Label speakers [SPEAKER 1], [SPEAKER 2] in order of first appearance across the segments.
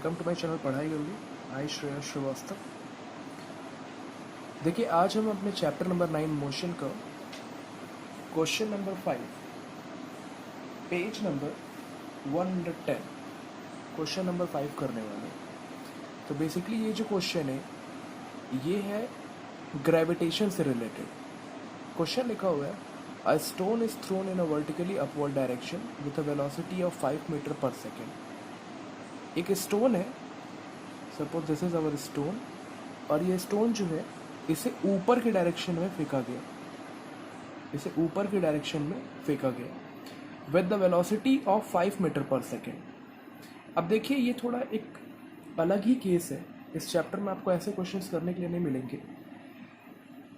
[SPEAKER 1] Welcome to my channel पढ़ाई होगी। आई श्रेयस श्रीवास्तव। देखिए, आज हम अपने चैप्टर नंबर 9 मोशन का question number 5 page number 110 question number 5 करने वाले हैं। तो बेसिकली ये जो क्वेश्चन है ये है ग्रेविटेशन से रिलेटेड। क्वेश्चन लिखा हुआ है, a stone is thrown in a vertically upward direction with a velocity of 5 metre per second. एक स्टोन है, suppose this is our stone, और ये स्टोन जो है इसे ऊपर की डायरेक्शन में फेंका गया, इसे ऊपर की डायरेक्शन में फेंका गया with the velocity of 5 metre per second. अब देखिए, ये थोड़ा एक अलग ही केस है। इस चैप्टर में आपको ऐसे क्वेश्चंस करने के लिए नहीं मिलेंगे।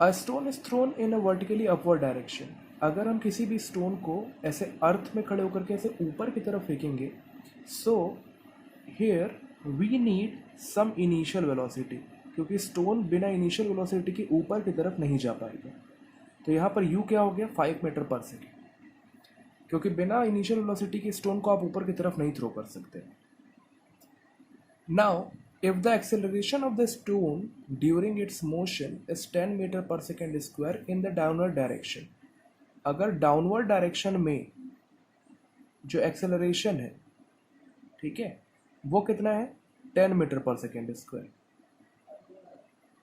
[SPEAKER 1] अ stone is thrown in a vertically upward direction. अगर हम किसी भी स्टोन को ऐसे अर्थ में खड़े होकर के ऐसे ऊपर की तरफ फेंकेंगे, so here we need some initial velocity, क्योंकि स्टोन बिना इनिशियल वेलोसिटी के ऊपर की तरफ नहीं जा पाएगा। तो यहाँ पर u क्या हो गया, 5 मीटर पर सेकेंड, क्योंकि बिना इनिशियल वेलोसिटी के स्टोन को आप ऊपर की तरफ नहीं थ्रो कर सकते। Now if the acceleration of the stone during its motion is 10 metre per second square in the downward direction, अगर डाउनवर्ड डायरेक्शन में जो एक्सेलरेशन है, ठीक है, वो कितना है, 10 मीटर पर सेकेंड स्क्वायर,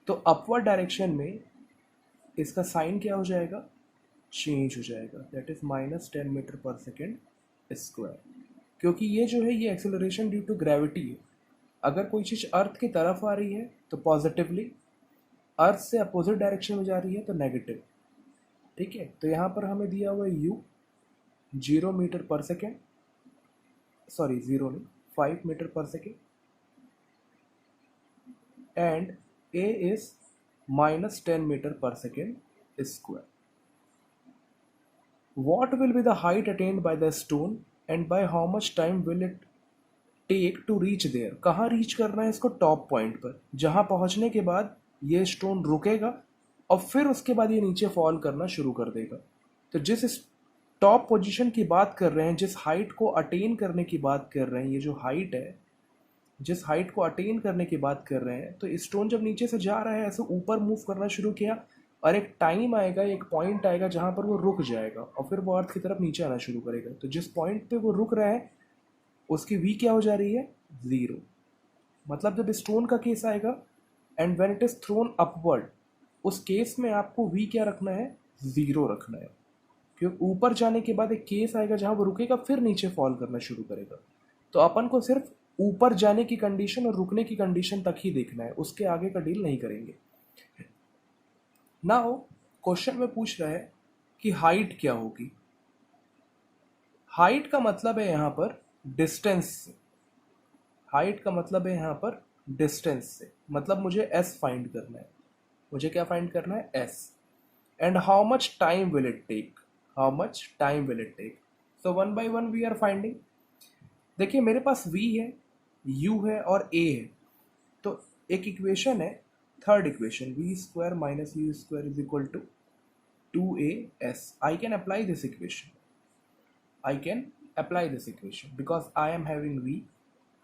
[SPEAKER 1] तो अपवर्ड डायरेक्शन में इसका साइन क्या हो जाएगा, चेंज हो जाएगा, that is -10 metre per second square. क्योंकि ये जो है ये एक्सेलरेशन ड्यू टू ग्रेविटी है। अगर कोई चीज़ अर्थ की तरफ आ रही है तो पॉजिटिवली, अर्थ से अपोजिट डायरेक्शन में जा रही है तो नेगेटिव। ठीक है, तो यहाँ पर हमें दिया हुआ है u 0 meter per second, sorry 0 नहीं, 5 metre per second, and a is -10 metre per second square. What will be the height attained by the stone and by how much time will it take to reach there? कहाँ reach करना है इसको, top point पर, जहाँ पहुँचने के बाद ये स्टोन रुकेगा और फिर उसके बाद ये नीचे फॉल करना शुरू कर देगा। तो जिस टॉप पोजीशन की बात कर रहे हैं, जिस हाइट को अटेन करने की बात कर रहे हैं, ये जो हाइट है, जिस हाइट को अटेन करने की बात कर रहे हैं, तो स्टोन जब नीचे से जा रहा है ऐसे ऊपर मूव करना शुरू किया, और एक टाइम आएगा, एक पॉइंट आएगा जहां पर वो रुक जाएगा और फिर वो अर्थ की तरफ नीचे आना शुरू करेगा। तो जिस पॉइंट पे वो रुक रहा है उसकी v क्या हो जा रही है, 0। मतलब जब स्टोन का केस आएगा and when it is throne upward, उस केस में आपको v क्या रखना है, 0 रखना है, क्योंकि ऊपर जाने के बाद एक केस आएगा जहां वो रुकेगा फिर नीचे फॉल करना शुरू करेगा। तो अपन को सिर्फ ऊपर जाने की कंडीशन और रुकने की कंडीशन तक ही देखना है, उसके आगे का डील नहीं करेंगे। नाउ क्वेश्चन में पूछ रहा है कि हाइट क्या होगी। हाइट का मतलब है यहां पर डिस्टेंस से, हाइट का मतलब है यहां पर डिस्टेंस से, मतलब मुझे s फाइंड करना है, मुझे क्या फाइंड करना है, s। And how much time will it take, how much time will it take, so one by one we are finding. देखिए, मेरे पास v है, u है और a है, तो एक इक्वेशन है, third equation, v square minus u square is equal to 2as. I can apply this equation. I can apply this equation because I am having v,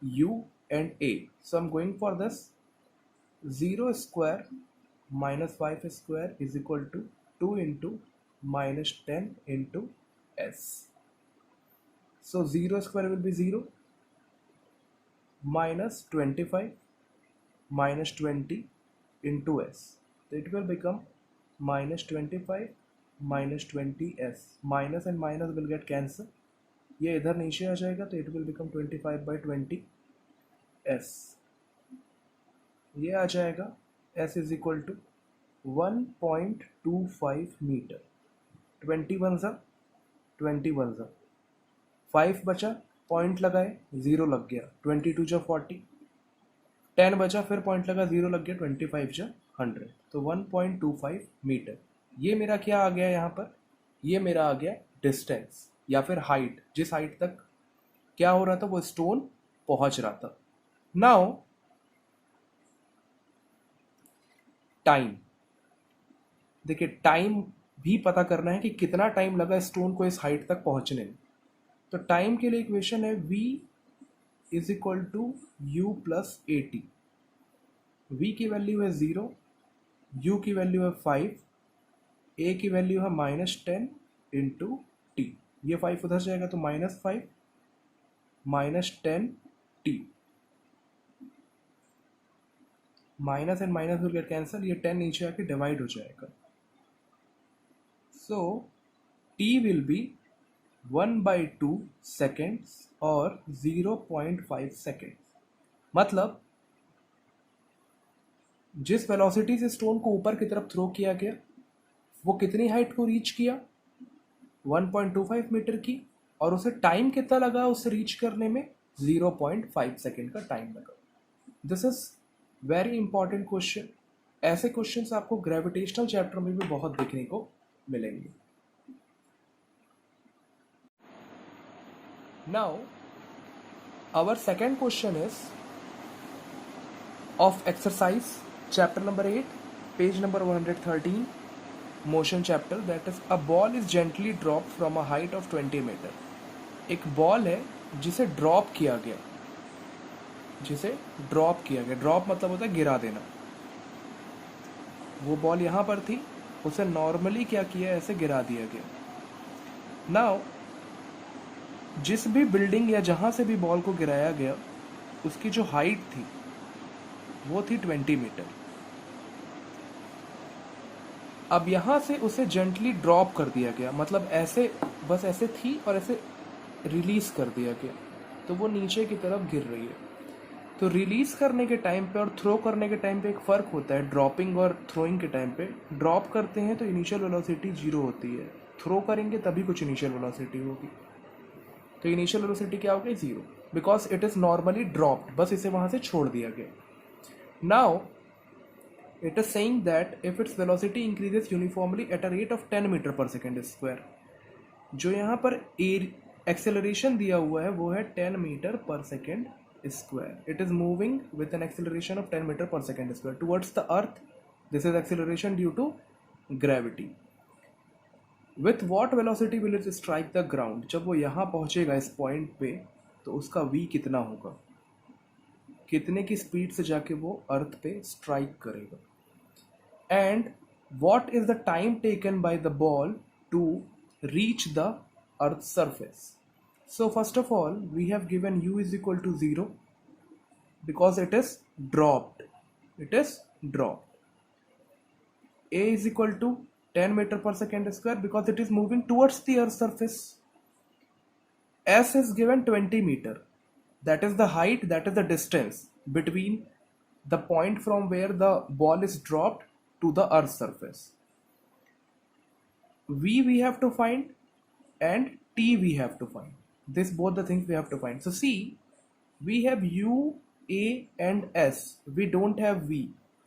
[SPEAKER 1] u and a. So I'm going for this. 0 square minus 5 square is equal to 2 into minus 10 into s. So 0 square will be 0, minus 25 minus 20 into s. So it will become minus 25 minus 20s. Minus and minus will get cancel. ये इधर नीचे आ जाएगा तो it will become 25 by 20 s. ये आ जाएगा s is equal to 1.25 metre. 21 सा 21 सा 5 बचा, पॉइंट लगाए, 0 लग गया, 22 जा 40, 10 बचा, फिर पॉइंट लगा, 0 लग गया, 25 जा 100, तो 1.25 मीटर। ये मेरा क्या आ गया यहाँ पर, ये मेरा आ गया डिस्टेंस या फिर हाइट, जिस हाइट तक क्या हो रहा था, वो स्टोन पहुंच रहा था। नाउ टाइम, देखिए टाइम भी पता करना है कि कितना टाइम लगा स्टोन को इस हाइट तक पहुंचने में। तो टाइम के लिए इक्वेशन है v is equal to u plus a t. V की वैल्यू है 0, यू की वैल्यू है 5, ए की वैल्यू है -10 इंटू टी। ये 5 उधर जाएगा तो -5 -10 T. Minus and minus will get cancel, ये 10 नीचे आके डिवाइड हो जाएगा। So T will be 1/2 seconds और 0.5 सेकेंड्स। मतलब जिस वेलोसिटी से स्टोन को ऊपर की तरफ थ्रो किया गया वो कितनी हाइट को रीच किया, 1.25 मीटर की, और उसे टाइम कितना लगा उसे रीच करने में, 0.5 सेकेंड का टाइम लगा। This is very important question. ऐसे क्वेश्चंस आपको ग्रेविटेशनल चैप्टर में भी बहुत देखने को मिलेंगे। Now our second question is of exercise chapter number 8, page number 113, motion chapter, that is a ball is gently drop from a height of 20 metre. एक ball है जिसे ड्रॉप किया गया, ड्रॉप मतलब होता है गिरा देना। वो बॉल यहां पर थी, उसे नॉर्मली क्या किया, ऐसे गिरा दिया गया। नाउ जिस भी बिल्डिंग या जहां से भी बॉल को गिराया गया उसकी जो हाइट थी वो थी 20 मीटर। अब यहां से उसे जेंटली ड्रॉप कर दिया गया, मतलब ऐसे, बस ऐसे थी और ऐसे रिलीज कर दिया गया, तो वो नीचे की तरफ गिर रही है। तो रिलीज करने के टाइम पे और थ्रो करने के टाइम पे एक फ़र्क होता है। ड्रॉपिंग और थ्रोइंग के टाइम पे ड्रॉप करते हैं तो इनिशियल वेलोसिटी 0 होती है, थ्रो करेंगे तभी कुछ इनिशियल वेलोसिटी होगी। तो इनिशियल वेलोसिटी क्या होगी, 0, because it is normally dropped, बस इसे वहां से छोड़ दिया गया। Now it is saying that if its velocity increases uniformly at a rate of 10 metre per second square. जो यहाँ पर एक्सेलरेशन दिया हुआ है वो है 10 metre per second square. It is moving with an acceleration of 10 meter per second square towards the earth. This is acceleration due to gravity. With what velocity will it strike the ground? जब वो यहाँ पहुँचेगा इस point पे तो उसका v कितना होगा, कितने की स्पीड से जाके वो अर्थ पे स्ट्राइक करेगा। And what is the time taken by the ball to reach the earth's surface? So first of all, we have given u is equal to 0 because it is dropped. A is equal to 10 meter per second square because it is moving towards the earth's surface. S is given 20 meter. That is the height, that is the distance between the point from where the ball is dropped to the earth's surface. V we have to find and T we have to find. This both the things we have to find. So see, we have U, A and S. We don't have V.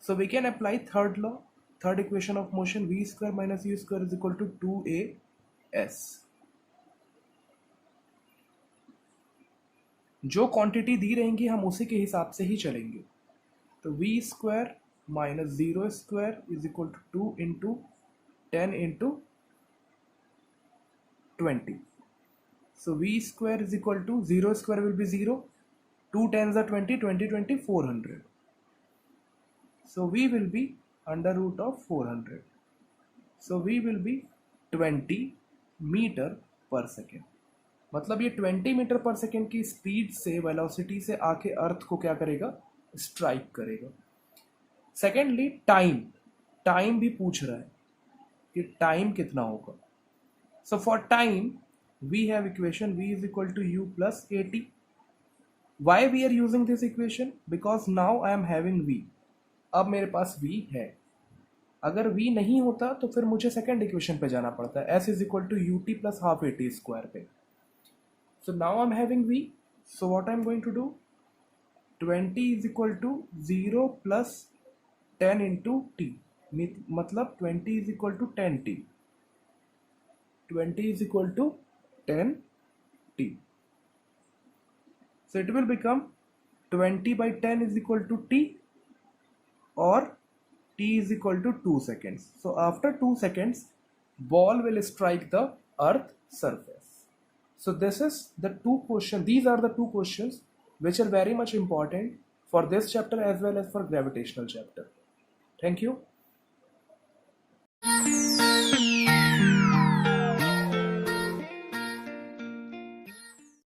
[SPEAKER 1] So we can apply third law, third equation of motion, V square minus U square is equal to 2AS. जो quantity दी रहेंगी हम उसी के हिसाब से ही चलेंगे। तो V square minus 0 square is equal to 2 into 10 into 20. So V square is equal to 0 square will be 0, 2 tens are 20, 20, 20, 400. So V will be under root of 400. So V will be 20 metre per second. मतलब ये 20 metre per second की speed से, velocity से आके अर्थ को क्या करेगा, strike करेगा। सेकेंडली टाइम भी पूछ रहा है कि टाइम कितना होगा। So for time we have equation v is equal to u plus at. Why we are using this equation? Because now I am having v. अब मेरे पास v है। अगर v नहीं होता तो फिर मुझे सेकेंड इक्वेशन पे जाना पड़ता है, s is equal to ut plus half at square पे। So now I am having v. So what I am going to do? 20 is equal to 0 plus 10 into t. मतलब 20 is equal to 10t. 20 is equal to 10t. So it will become 20 by 10 is equal to t, or t is equal to 2 seconds. So after 2 seconds, ball will strike the earth surface. So this is the two questions. These are the two questions which are very much important for this chapter as well as for gravitational chapter. Thank you.